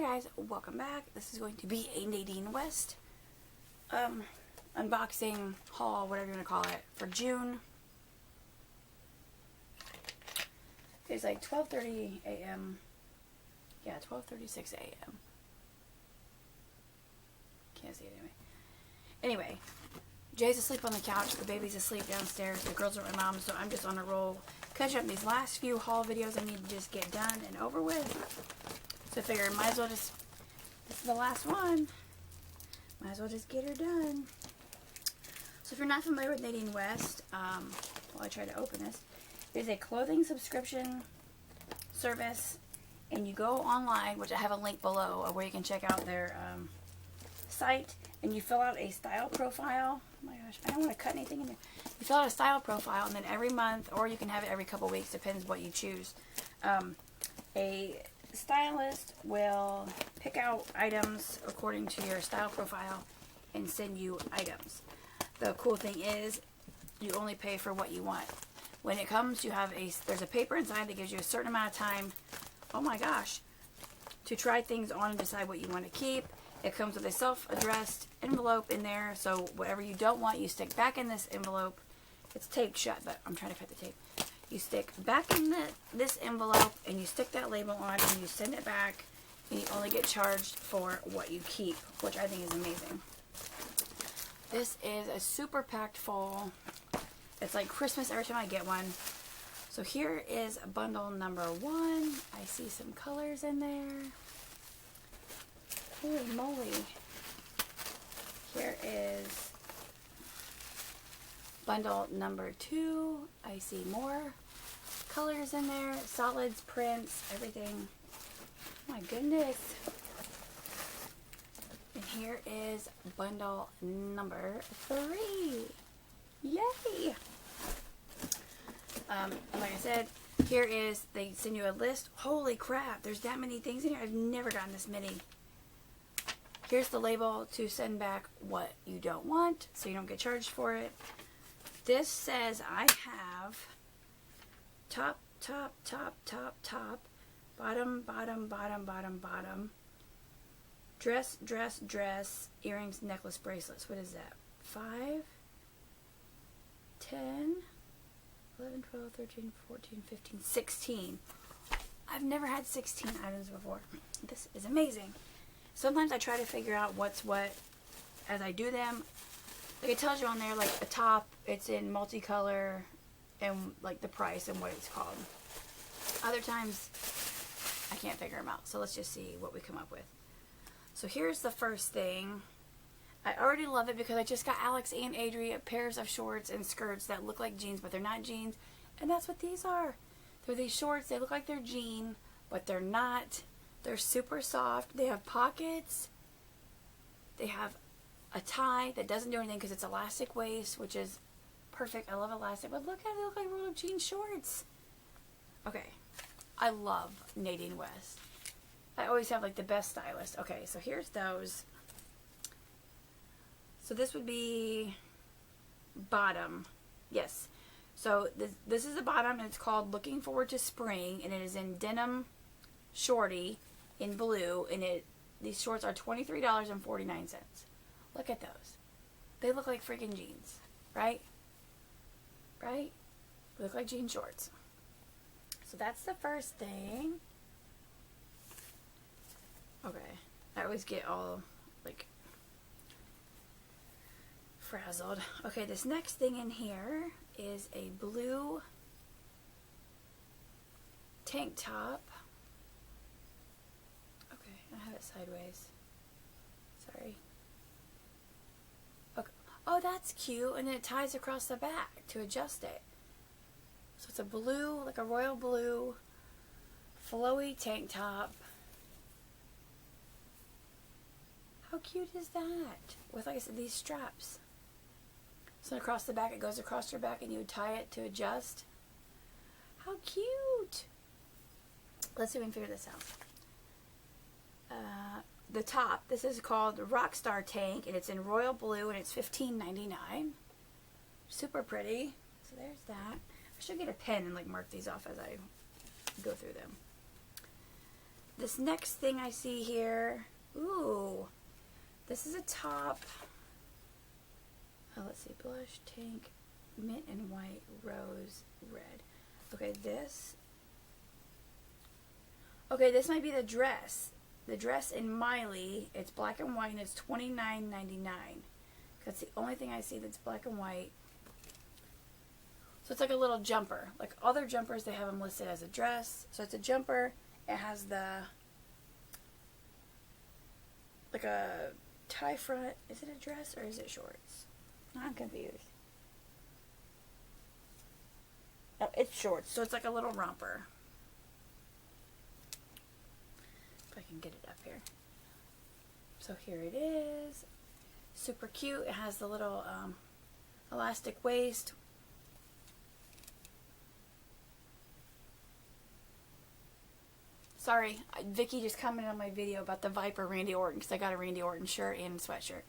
Hi guys, welcome back. This is going to be a Nadine West unboxing haul, whatever you want to call it, for June. It's like 12:30 a.m. Yeah, 12:36 a.m. Can't see it anyway. Jay's asleep on the couch, the baby's asleep downstairs, the girls are at my mom's, so I'm just on a roll catching up these last few haul videos I need to just get done and over with. So I figured might as well just, this is the last one, might as well just get her done. So if you're not familiar with Nadine West, while I try to open this, it is a clothing subscription service, and you go online, which I have a link below where you can check out their site, and you fill out a style profile. Oh my gosh, I don't want to cut anything in there. You fill out a style profile, and then every month, or you can have it every couple weeks, depends what you choose. A stylist will pick out items according to your style profile and send you items. The cool thing is you only pay for what you want. When it comes, you have there's a paper inside that gives you a certain amount of time, oh my gosh, to try things on and decide what you want to keep. It comes with a self-addressed envelope in there, so whatever you don't want, you stick back in this envelope. It's taped shut, but I'm trying to cut the tape. You stick back in this envelope, and you stick that label on, and you send it back, and you only get charged for what you keep, which I think is amazing. This is a super packed full. It's like Christmas every time I get one. So here is bundle number 1. I see some colors in there. Holy moly. Here is bundle number 2. I see more colors in there. Solids, prints, everything. Oh my goodness. And here is bundle number 3. Yay! Like I said, here is, they send you a list. Holy crap, there's that many things in here. I've never gotten this many. Here's the label to send back what you don't want, so you don't get charged for it. This says I have top, top, top, top, top, bottom, bottom, bottom, bottom, bottom, dress, dress, dress, earrings, necklace, bracelets. What is that? 5, 10, 11, 12, 13, 14, 15, 16. I've never had 16 items before. This is amazing. Sometimes I try to figure out what's what as I do them. Like it tells you on there, like a top, it's in multicolor, and like the price and what it's called. Other times, I can't figure them out. So let's just see what we come up with. So here's the first thing. I already love it because I just got Alex and Adri pairs of shorts and skirts that look like jeans, but they're not jeans. And that's what these are. They're these shorts. They look like they're jean, but they're not. They're super soft. They have pockets. They have a tie that doesn't do anything because it's elastic waist, which is perfect. I love elastic, but look at it. They look like real jean shorts. Okay. I love Nadine West. I always have like the best stylist. Okay, so here's those. So this would be bottom. Yes. So this is the bottom, and it's called Looking Forward to Spring, and it is in denim shorty in blue, and these shorts are $23.49. Look at those. They look like freaking jeans, right? Right? They look like jean shorts. So that's the first thing. Okay. I always get all like frazzled. Okay, this next thing in here is a blue tank top. Okay, I have it sideways. Sorry. Okay. Oh, that's cute. And then it ties across the back to adjust it. So it's a blue, like a royal blue, flowy tank top. How cute is that? With, like I said, these straps. So across the back, it goes across your back, and you would tie it to adjust. How cute! Let's see if we can figure this out. The top, this is called Rockstar Tank, and it's in royal blue, and it's $15.99. Super pretty. So there's that. I should get a pen and like mark these off as I go through them. This next thing I see here, ooh, this is a top. Oh, let's see, blush, tank, mint and white, rose, red. Okay, this might be the dress. The dress in Miley, it's black and white and it's $29.99. That's the only thing I see that's black and white. So it's like a little jumper. Like other jumpers, they have them listed as a dress. So it's a jumper. It has the, like a tie front. Is it a dress or is it shorts? I'm confused. Oh, it's shorts. So it's like a little romper. If I can get it up here. So here it is. Super cute. It has the little elastic waist. Sorry, Vicky just commented on my video about the Viper Randy Orton because I got a Randy Orton shirt and sweatshirt.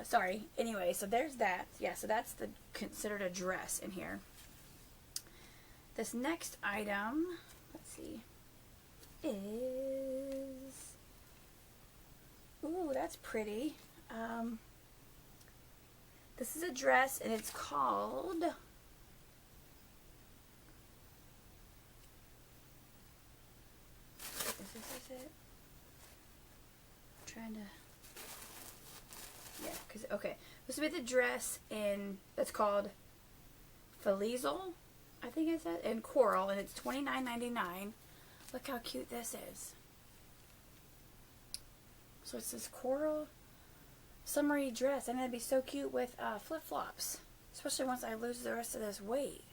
Sorry. Anyway, so there's that. Yeah, so that's considered a dress in here. This next item, let's see, is, ooh, that's pretty. This is a dress and it's called, is it? I'm trying to, yeah, because, okay, this will be the dress in, that's called Felizel, I think it says, in coral, and it's $29.99. Look how cute this is. So it's this coral summery dress, and it'd be so cute with flip-flops, especially once I lose the rest of this weight.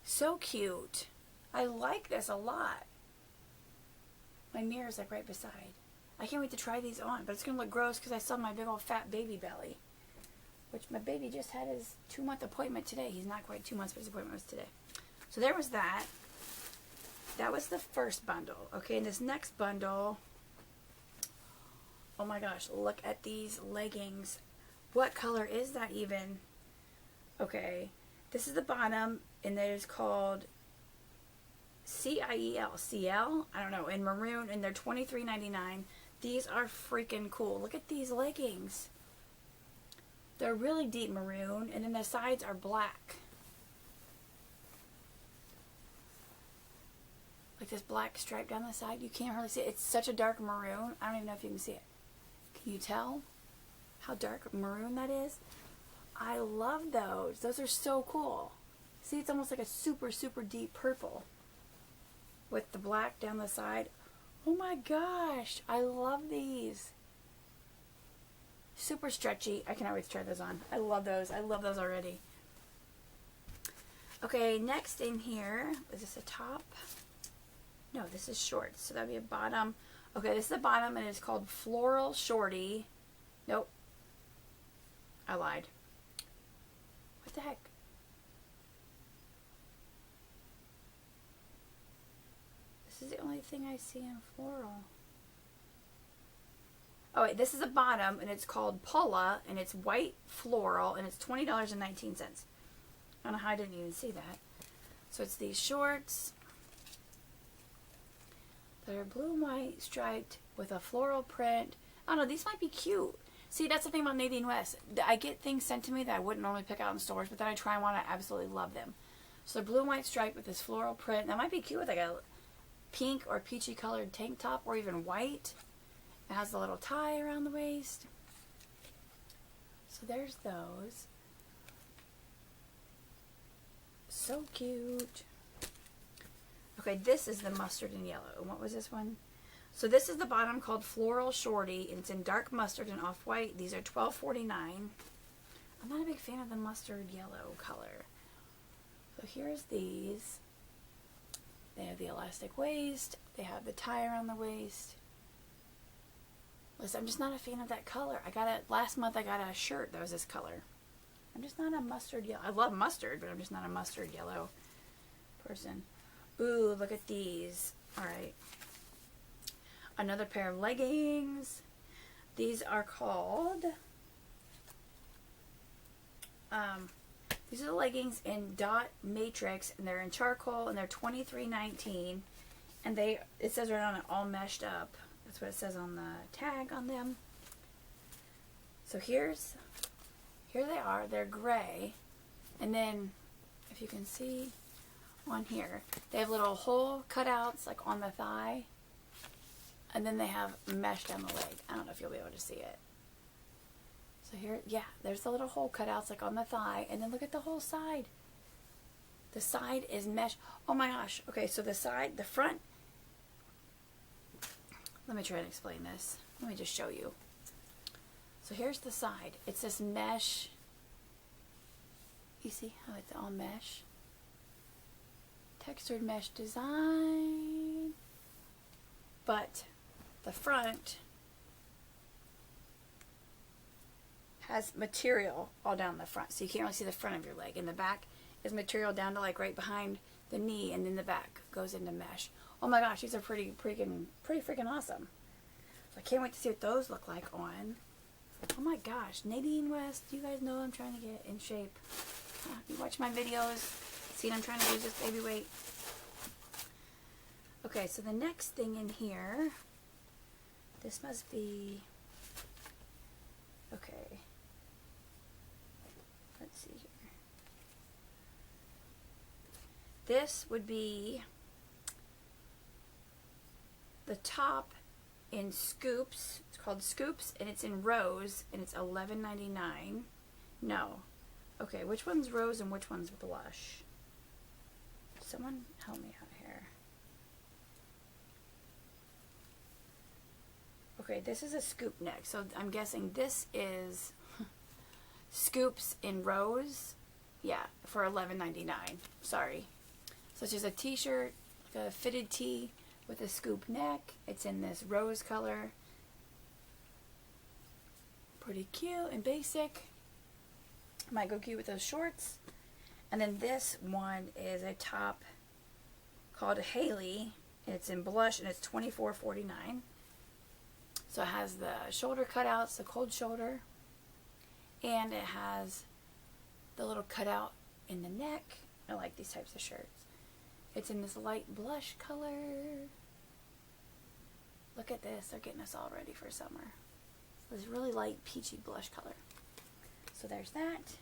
So cute. I like this a lot. My mirror's like right beside. I can't wait to try these on, but it's going to look gross because I saw my big old fat baby belly, which my baby just had his 2-month appointment today. He's not quite 2 months, but his appointment was today. So there was that. That was the first bundle. Okay, and this next bundle, oh my gosh, look at these leggings. What color is that even? Okay, this is the bottom, and it is called CIEL, CL, I don't know, in maroon, and they're $23.99. These are freaking cool. Look at these leggings. They're really deep maroon, and then the sides are black. Like this black stripe down the side. You can't really see it. It's such a dark maroon. I don't even know if you can see it. Can you tell how dark maroon that is? I love those. Those are so cool. See, it's almost like a super, super deep purple with the black down the side. Oh my gosh. I love these. Super stretchy. I cannot wait to try those on. I love those. I love those already. Okay, next in here, is this a top? No, this is shorts. So that'd be a bottom. Okay, this is the bottom and it's called Floral Shorty. Nope. I lied. What the heck? This is the only thing I see in floral. Oh wait, this is a bottom and it's called Paula and it's white floral and it's $20.19. I don't know how I didn't even see that. So it's these shorts that are blue and white striped with a floral print. I don't know, these might be cute. See, that's the thing about Nadine West. I get things sent to me that I wouldn't normally pick out in stores, but then I try them on and I absolutely love them. So they're blue and white striped with this floral print. That might be cute with like a pink or peachy colored tank top or even white. It has a little tie around the waist. So there's those. So cute. Okay, this is the mustard and yellow. And what was this one? So this is the bottom called Floral Shorty, and it's in dark mustard and off-white. These are $12.49. I'm not a big fan of the mustard yellow color. So here's these. They have the elastic waist. They have the tie around the waist. Listen, I'm just not a fan of that color. Last month I got a shirt that was this color. I'm just not a mustard yellow. I love mustard, but I'm just not a mustard yellow person. Ooh, look at these. Alright. Another pair of leggings. These are called, these are the leggings in Dot Matrix, and they're in charcoal, and they're $23.19. And it says right on it, all meshed up. That's what it says on the tag on them. So here they are. They're gray. And then, if you can see on here, they have little hole cutouts like on the thigh. And then they have mesh down the leg. I don't know if you'll be able to see it. So here, yeah, there's the little hole cutouts like on the thigh. And then look at the whole side. The side is mesh. Oh my gosh. Okay, so the front. Let me try to explain this. Let me just show you. So here's the side. It's this mesh. You see how it's all mesh? Textured mesh design. But the front has material all down the front. So you can't really see the front of your leg. And the back is material down to like right behind the knee, and then the back goes into mesh. Oh my gosh, these are pretty freaking awesome. So I can't wait to see what those look like on. Oh my gosh, Nadine West, you guys know I'm trying to get in shape. You watch my videos, see I'm trying to lose this baby weight. Okay, so the next thing in here, this must be, okay, let's see here. This would be the top in scoops. It's called scoops, and it's in rose, and it's $11.99. No. Okay, which one's rose and which one's blush? Someone help me out here. Okay, this is a scoop neck, so I'm guessing this is scoops in rose. Yeah, for $11.99. Sorry. So it's just a t-shirt, like a fitted tee with a scoop neck. It's in this rose color. Pretty cute and basic. Might go cute with those shorts. And then this one is a top called Haley. It's in blush, and it's $24.49. So it has the shoulder cutouts, the cold shoulder, and it has the little cutout in the neck. I like these types of shirts. It's in this light blush color. Look at this. They're getting us all ready for summer. This really light peachy blush color. So there's that.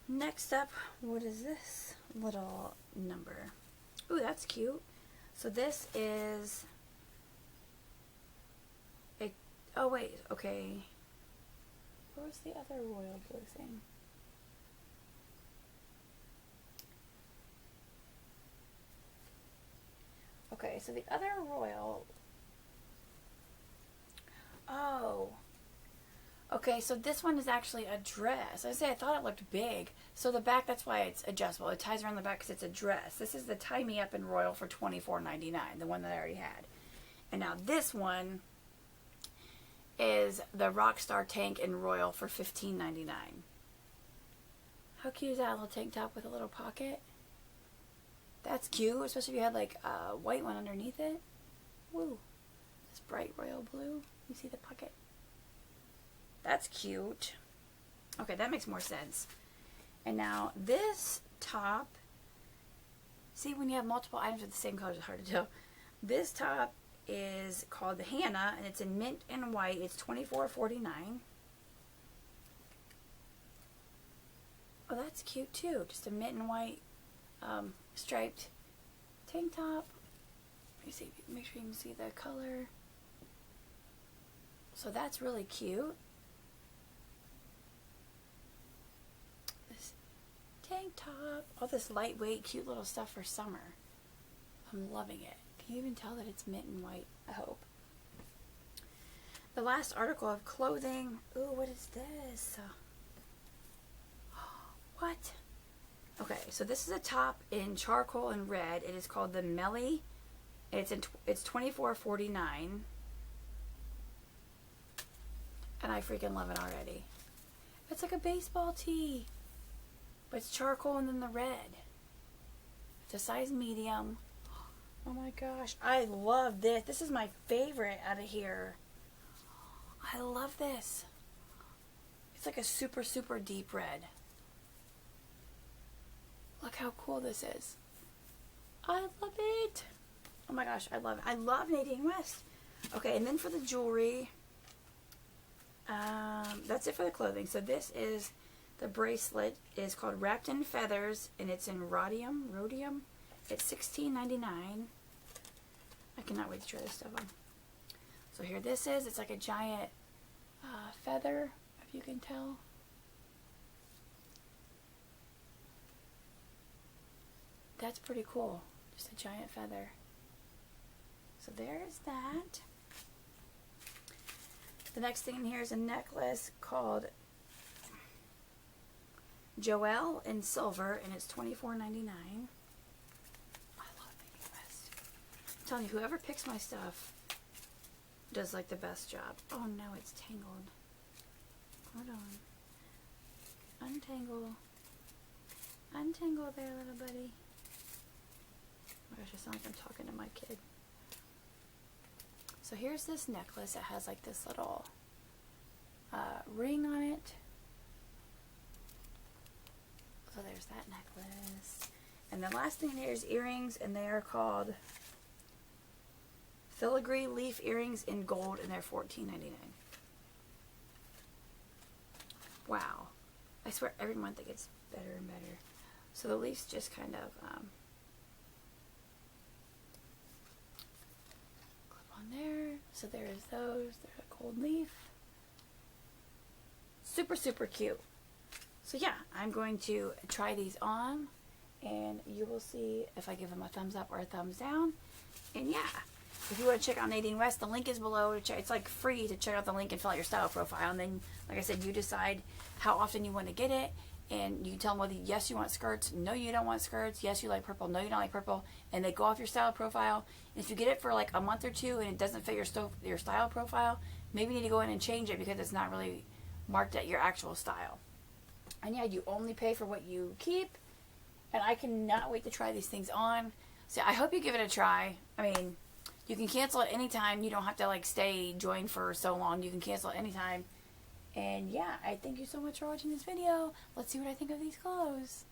Next up, what is this little number? Ooh, that's cute. So this is a, oh wait, okay. Where was the other royal blue thing? Okay, so the other royal, oh, okay, so this one is actually a dress. I thought it looked big. So the back, that's why it's adjustable. It ties around the back because it's a dress. This is the Tie Me Up in Royal for $24.99, the one that I already had. And now this one is the Rockstar Tank in Royal for $15.99. How cute is that little tank top with a little pocket? That's cute, especially if you had like a white one underneath it. Woo. This bright royal blue. You see the pocket? That's cute. Okay, that makes more sense. And now this top, see when you have multiple items with the same color, it's hard to tell. This top is called the Hannah, and it's in mint and white. It's $24.49. Oh, that's cute too. Just a mint and white striped tank top. Let me see, make sure you can see the color. So that's really cute. This tank top, all this lightweight, cute little stuff for summer. I'm loving it. Can you even tell that it's mint and white? I hope. The last article of clothing. Ooh, what is this? What? Okay, so this is a top in charcoal and red. It is called the Melly. It's $24.49. And I freaking love it already. It's like a baseball tee. But it's charcoal and then the red. It's a size medium. Oh my gosh. I love this. This is my favorite out of here. I love this. It's like a super, super deep red. Look how cool this is. I love it. Oh my gosh, I love it. I love Nadine West. Okay, and then for the jewelry, that's it for the clothing. So this is the bracelet. Is called Wrapped in Feathers, and it's in rhodium. It's $16.99. I cannot wait to try this stuff on. So here this is. It's like a giant feather, if you can tell. That's pretty cool. Just a giant feather. So there's that. The next thing in here is a necklace called Joelle in silver, and it's $24.99. I love Nadine West. I'm telling you, whoever picks my stuff does like the best job. Oh no, it's tangled. Hold on. Untangle. Untangle there, little buddy. Oh my gosh, I sound like I'm talking to my kid. So here's this necklace. It has like this little ring on it. So there's that necklace. And the last thing here is earrings, and they are called filigree leaf earrings in gold, and they're $14.99. Wow. I swear every month it gets better and better. So the leaves just kind of clip on there. So there's those. They're a gold leaf. Super, super cute. So yeah, I'm going to try these on, and you will see if I give them a thumbs up or a thumbs down. And yeah, if you want to check out Nadine West, the link is below. It's like free to check out the link and fill out your style profile. And then, like I said, you decide how often you want to get it. And you tell them whether, yes, you want skirts, no, you don't want skirts, yes, you like purple, no, you don't like purple. And they go off your style profile. And if you get it for like a month or two and it doesn't fit your style profile, maybe you need to go in and change it because it's not really marked at your actual style. And yeah, you only pay for what you keep. And I cannot wait to try these things on. So I hope you give it a try. I mean, you can cancel at any time. You don't have to like stay joined for so long. You can cancel at any time. And yeah, I thank you so much for watching this video. Let's see what I think of these clothes.